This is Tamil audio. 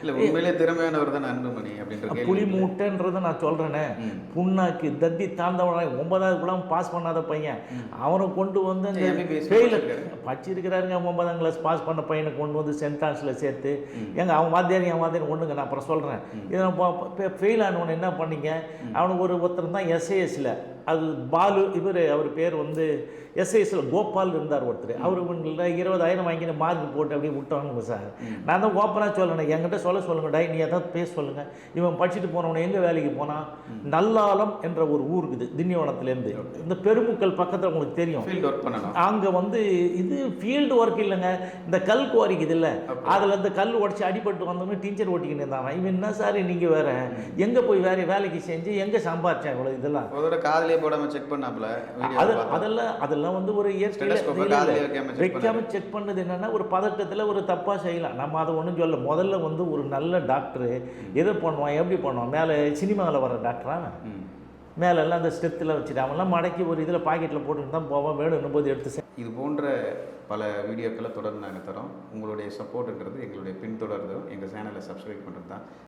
இல்லை உண்மையிலே திறமையானவர் தான் அன்புமணி அப்படின்ற புலி மூட்டைன்றதை நான் சொல்கிறேனே. புண்ணாக்கு தத்தி தாழ்ந்தவன 9வது கூட பாஸ் பண்ணாத பையன் அவனை கொண்டு வந்து அந்த ஃபெயில் படிச்சிருக்கிறாருங்க. 9ஆம் கிளாஸ் பாஸ் பண்ண பையனை கொண்டு வந்து சென்ட் ஆன்ஸில் சேர்த்து அவன் வாத்தியார் என் வாத்தியார் ஒன்றுங்க. நான் அப்புறம் சொல்கிறேன். இதை ஃபெயில் ஆனவனை என்ன பண்ணீங்க? அவனுக்கு ஒருத்தர் தான் எஸ்ஏஎஸ்ல அது பாலு அவர் பேர் வந்து எஸ்ஐஎஸ்ல கோபால் இருந்தார் ஒருத்தர். அவர் 20,000 வாங்கின மார்க் போட்டு அப்படியே விட்டானுங்க சார். நான் தான் ஓப்பனாக சொல்லணும், என்கிட்ட சொல்லுங்க டை நீ எதாவது பேச சொல்லுங்கள். இவன் படிச்சுட்டு போனவனை எங்கே வேலைக்கு போனான்? நல்லாலம் என்ற ஒரு ஊர் இருக்குது திண்டிவனத்துலேருந்து. இந்த பெருமுக்கல் பக்கத்தில் உங்களுக்கு தெரியும். அங்கே வந்து இது ஃபீல்டு ஒர்க் இல்லைங்க, இந்த கல் குவாரிக்குது இல்லை, அதில் இந்த கல் உடச்சி அடிபட்டு வந்தோம்னு டீச்சர் ஓட்டிக்கிட்டு இருந்தாங்க. இவன் என்ன சார் நீங்கள் வேற எங்கே போய் வேற வேலைக்கு செஞ்சு எங்கே சம்பாதிச்சேன் இவ்வளோ இதெல்லாம் போடாம செக் பண்ணாப்ல. அதெல்லாம் வந்து ஒரு வைக்காம செக் பண்ணது என்னன்னா ஒரு பதட்டத்தில் ஒரு தப்பாக செய்யலாம். நம்ம அதை ஒன்றும் சொல்ல. முதல்ல வந்து ஒரு நல்ல டாக்டரு எதை பண்ணுவான் எப்படி பண்ணுவான்? மேலே சினிமாவில் வர டாக்டரா மேலெல்லாம் அந்த ஸ்டெத்தில் வச்சுட்டு அவன்லாம் மடக்கி ஒரு இதில் பாக்கெட்டில் போட்டுட்டு தான் போவான். வேணும் போது எடுத்து. இது போன்ற பல வீடியோக்களை தொடர்ந்து நாங்கள் தரோம். உங்களுடைய சப்போர்ட்டுன்றது எங்களுடைய பின்தொடர்ந்து எங்கள் சேனலை சப்ஸ்கிரைப் பண்ணுறது தான்.